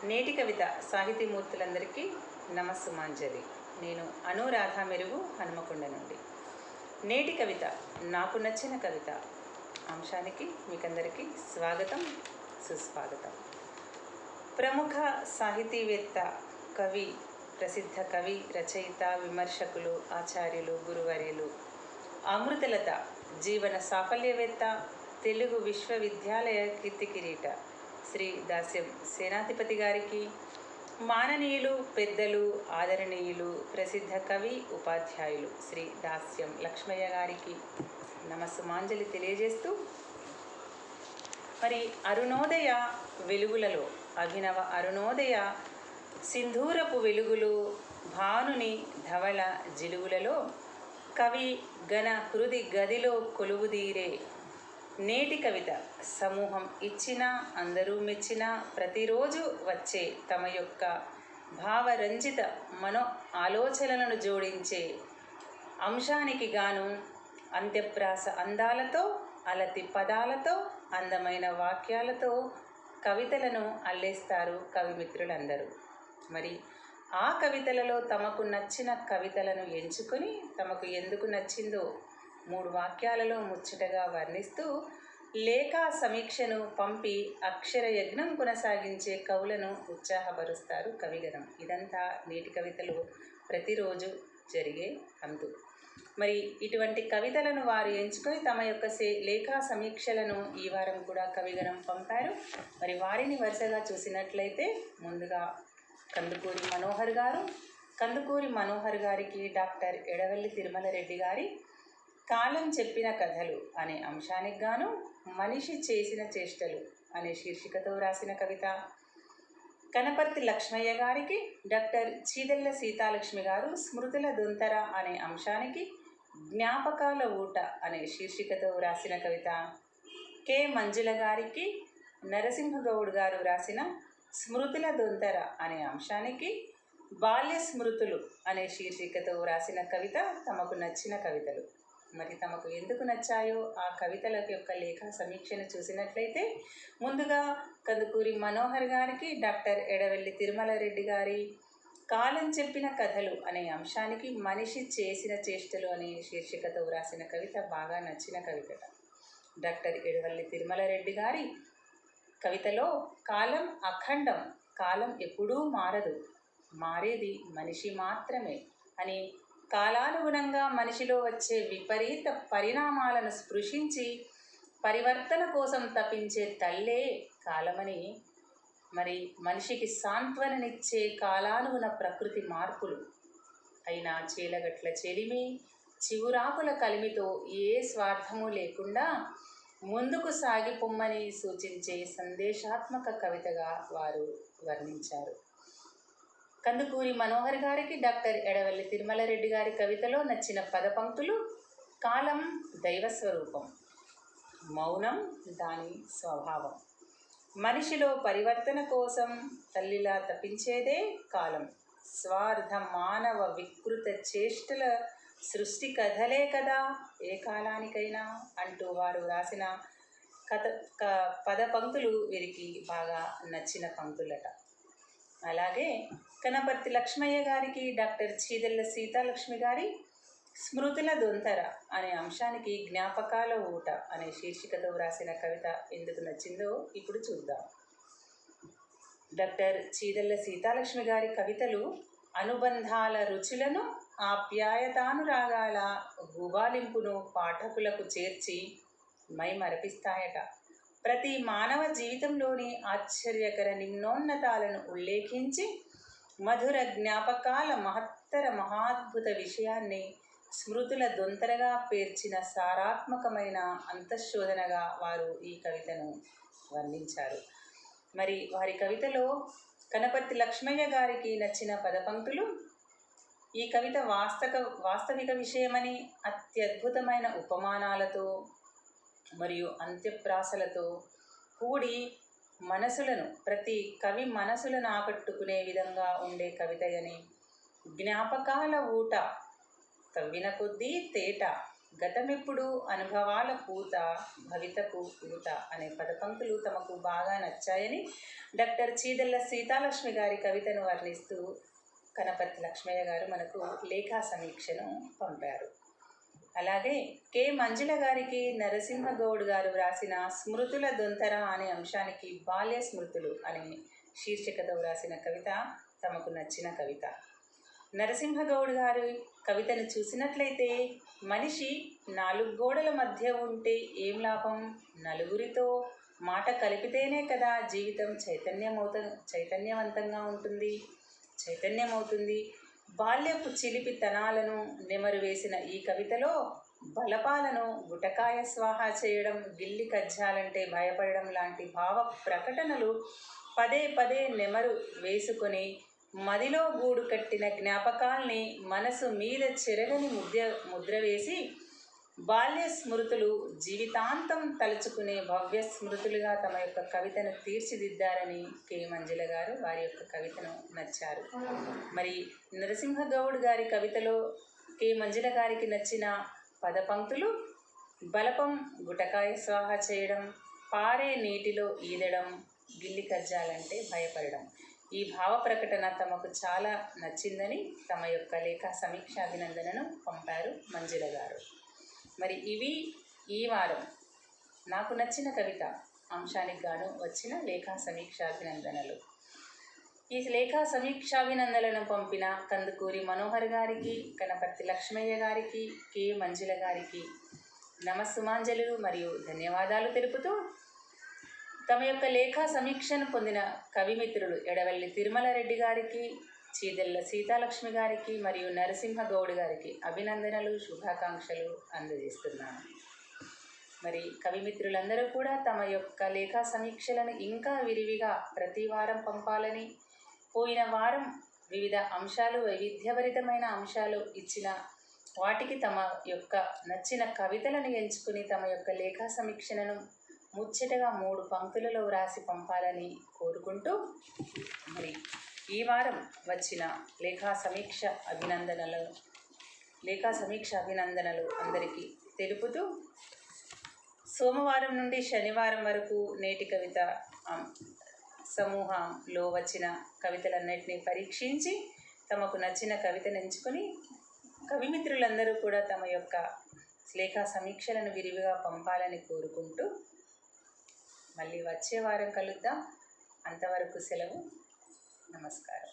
నేటి కవిత సాహితీమూర్తులందరికీ నమస్సుమాంజలి. నేను అనురాధ మెరుగు హనుమకొండ నుండి. నేటి కవిత నాకు నచ్చిన కవిత అంశానికి మీకందరికీ స్వాగతం, సుస్వాగతం. ప్రముఖ సాహితీవేత్త, కవి, ప్రసిద్ధ కవి, రచయిత, విమర్శకులు, ఆచార్యులు, గురువర్యులు, అమృతలత జీవన సాఫల్యవేత్త, తెలుగు విశ్వవిద్యాలయ కీర్తి కిరీట శ్రీ దాస్యం సేనాధిపతి గారికి, మాననీయులు, పెద్దలు, ఆదరణీయులు, ప్రసిద్ధ కవి, ఉపాధ్యాయులు శ్రీ దాస్యం లక్ష్మయ్య గారికి నమస్సుమాంజలి తెలియజేస్తూ, మరి అరుణోదయ వెలుగులలో, అభినవ అరుణోదయ సింధూరపు వెలుగులు, భానుని ధవళ జిలుగులలో కవి గణ హృది గదిలో కొలువుదీరే నేటి కవిత సమూహం ఇచ్చిన, అందరూ మెచ్చిన, ప్రతిరోజు వచ్చే తమ యొక్క భావరంజిత మనో ఆలోచనలను జోడించే అంశానికి గాను అంత్యప్రాస అందాలతో, అలతి పదాలతో, అందమైన వాక్యాలతో కవితలను అల్లేస్తారు కవిమిత్రులందరూ. మరి ఆ కవితలలో తమకు నచ్చిన కవితలను ఎంచుకొని తమకు ఎందుకు నచ్చిందో 3 వాక్యాలలో ముచ్చటగా వర్ణిస్తూ లేఖా సమీక్షను పంపి అక్షర యజ్ఞం కొనసాగించే కవులను ఉత్సాహపరుస్తారు కవిగణం. ఇదంతా నేటి కవితలు ప్రతిరోజు జరిగే అంతు. మరి ఇటువంటి కవితలను వారు ఎంచుకొని తమ యొక్క లేఖా సమీక్షలను ఈ వారం కూడా కవిగణం పంపారు. మరి వారిని వరుసగా చూసినట్లయితే ముందుగా కందుకూరి మనోహర్ గారు. కందుకూరి మనోహర్ గారికి డాక్టర్ ఎడవల్లి తిరుమల రెడ్డి గారి కాలం చెప్పిన కథలు అనే అంశానికి గాను మనిషి చేసిన చేష్టలు అనే శీర్షికతో రాసిన కవిత. కనపర్తి లక్ష్మయ్య గారికి డాక్టర్ చీదెళ్ల సీతాలక్ష్మి గారు స్మృతుల దొంతర అనే అంశానికి జ్ఞాపకాల ఊట అనే శీర్షికతో రాసిన కవిత. కె మంజుల గారికి నరసింహగౌడ్ గారు రాసిన స్మృతుల దొంతర అనే అంశానికి బాల్య స్మృతులు అనే శీర్షికతో రాసిన కవిత తమకు నచ్చిన కవితలు. మరి తమకు ఎందుకు నచ్చాయో ఆ కవితల యొక్క లేఖా సమీక్షను చూసినట్లయితే ముందుగా కందుకూరి మనోహర్ గారికి డాక్టర్ ఎడవల్లి తిరుమల రెడ్డి గారి కాలం చెప్పిన కథలు అనే అంశానికి మనిషి చేసిన చేష్టలు అనే శీర్షికతో రాసిన కవిత బాగా నచ్చిన కవిత. డాక్టర్ ఎడవల్లి తిరుమల రెడ్డి గారి కవితలో కాలం అఖండం, కాలం ఎప్పుడూ మారదు, మారేది మనిషి మాత్రమే అని కాలానుగుణంగా మనిషిలో వచ్చే విపరీత పరిణామాలను స్పృశించి పరివర్తన కోసం తపించే తల్లే కాలమని, మరి మనిషికి సాంత్వననిచ్చే కాలానుగుణ ప్రకృతి మార్పులు అయినా చీలగట్ల చెలిమి, చివురాకుల కలిమితో ఏ స్వార్థము లేకుండా ముందుకు సాగిపొమ్మని సూచించే సందేశాత్మక కవితగా వారు వర్ణించారు. కందుకూరి మనోహర్ గారికి డాక్టర్ ఎడవల్లి తిరుమల రెడ్డి గారి కవితలో నచ్చిన పదపంక్తులు: కాలం దైవస్వరూపం, మౌనం దాని స్వభావం, మనిషిలో పరివర్తన కోసం తల్లిలా తపించేదే కాలం, స్వార్థ మానవ వికృత చేష్టల సృష్టి కథలే కదా ఏ కాలానికైనా అంటూ వారు రాసిన పదపంక్తులు వీరికి బాగా నచ్చిన పంక్తులట. అలాగే కనపర్తి లక్ష్మయ్య గారికి డాక్టర్ చీదెళ్ల సీతాలక్ష్మి గారి స్మృతుల దొంతర అనే అంశానికి జ్ఞాపకాల ఊట అనే శీర్షికతో రాసిన కవిత ఎందుకు నచ్చిందో ఇప్పుడు చూద్దాం. డాక్టర్ చీదెళ్ల సీతాలక్ష్మి గారి కవితలు అనుబంధాల రుచులను, ఆప్యాయతానురాగాల గుబాలింపును పాఠకులకు చేర్చి మైమరపిస్తాయట. ప్రతి మానవ జీవితంలోని ఆశ్చర్యకర నిమ్నోన్నతాలను ఉల్లేఖించి మధుర జ్ఞాపకాల మహత్తర మహాద్భుత విషయాన్ని స్మృతుల దొంతరగా పేర్చిన సారాత్మకమైన అంతఃశోధనగా వారు ఈ కవితను వర్ణించారు. మరి వారి కవితలో కనపర్తి లక్ష్మయ్య గారికి నచ్చిన పదపంక్తులు: ఈ కవిత వాస్తవిక విషయమని అత్యద్భుతమైన ఉపమానాలతో మరియు అంత్యప్రాసలతో కూడి మనసులను, ప్రతి కవి మనసులను ఆకట్టుకునే విధంగా ఉండే కవితయని, జ్ఞాపకాల ఊట తవ్విన కొద్దీ తేట, గతమిప్పుడు అనుభవాల పూత భవితకు పూత అనే పదపంక్తులు తమకు బాగా నచ్చాయని డాక్టర్ చీదెళ్ల సీతాలక్ష్మి గారి కవితను వర్ణిస్తూ కనపర్తి లక్ష్మయ్య గారు మనకు లేఖా సమీక్షను పంపారు. అలాగే కె మంజుల గారికి నరసింహగౌడ్ గారు వ్రాసిన స్మృతుల దొంతర అనే అంశానికి బాల్య స్మృతులు అనే శీర్షికతో వ్రాసిన కవిత తమకు నచ్చిన కవిత. నరసింహగౌడ్ గారి కవితను చూసినట్లయితే మనిషి 4 గోడల మధ్య ఉంటే ఏం లాభం, నలుగురితో మాట కలిపితేనే కదా జీవితం చైతన్యవంతంగా ఉంటుంది, చైతన్యమవుతుంది. బాల్యపు చిలిపితనాలను నెమరు వేసిన ఈ కవితలో బలపాలను గుటకాయ స్వాహా చేయడం, గిల్లి కజ్జాలంటే భయపడడం లాంటి భావ ప్రకటనలు పదే పదే నెమరు వేసుకొని మదిలో గూడు కట్టిన జ్ఞాపకాల్ని మనసు మీద చెరగని ముద్ర వేసి బాల్య స్మృతులు జీవితాంతం తలుచుకునే భవ్య స్మృతులుగా తమ యొక్క కవితను తీర్చిదిద్దారని కె మంజుల గారు వారి యొక్క కవితను నచ్చారు. మరి నరసింహగౌడ్ గారి కవితలో కె మంజుల గారికి నచ్చిన పదపంక్తులు బలపం గుటకాయ స్వాహ చేయడం, పారే నీటిలో ఈదడం, గిల్లి కజ్జాలంటే భయపడడం. ఈ భావ ప్రకటన తమకు చాలా నచ్చిందని తమ యొక్క లేఖా సమీక్ష అభినందనను పంపారు మంజుల గారు. మరి ఇవి ఈ వారం నాకు నచ్చిన కవిత అంశానికి గాను వచ్చిన లేఖా సమీక్షాభినందనలు. ఈ లేఖా సమీక్షాభినందనలను పంపిన కందుకూరి మనోహర్ గారికి, కనపర్తి లక్ష్మయ్య గారికి, కె మంజుల గారికి నమస్సుమాంజలు మరియు ధన్యవాదాలు తెలుపుతూ తమ యొక్క లేఖా సమీక్షను పొందిన కవిమిత్రులు ఎడవల్లి తిరుమల రెడ్డి గారికి, చీదెళ్ల సీతాలక్ష్మి గారికి మరియు నరసింహగౌడ్ గారికి అభినందనలు, శుభాకాంక్షలు అందజేస్తున్నాను. మరి కవిమిత్రులందరూ కూడా తమ యొక్క లేఖా సమీక్షలను ఇంకా విరివిగా ప్రతి వారం పంపాలని, పోయిన వారం వివిధ అంశాలు వైవిధ్యభరితమైన అంశాలు ఇచ్చిన వాటికి తమ యొక్క నచ్చిన కవితలను ఎంచుకుని తమ యొక్క లేఖా సమీక్షలను ముచ్చటగా 3 పంక్తులలో వ్రాసి పంపాలని కోరుకుంటూ మరి ఈ వారం వచ్చిన లేఖా సమీక్ష అభినందనలు అందరికీ తెలుపుతూ సోమవారం నుండి శనివారం వరకు నేటి కవిత సమూహంలో వచ్చిన కవితలన్నింటినీ పరీక్షించి తమకు నచ్చిన కవితను ఎంచుకొని కవిమిత్రులందరూ కూడా తమ యొక్క లేఖా సమీక్షలను విరివిగా పంపాలని కోరుకుంటూ మళ్ళీ వచ్చే వారం కలుద్దాం. అంతవరకు సెలవు. నమస్కారం.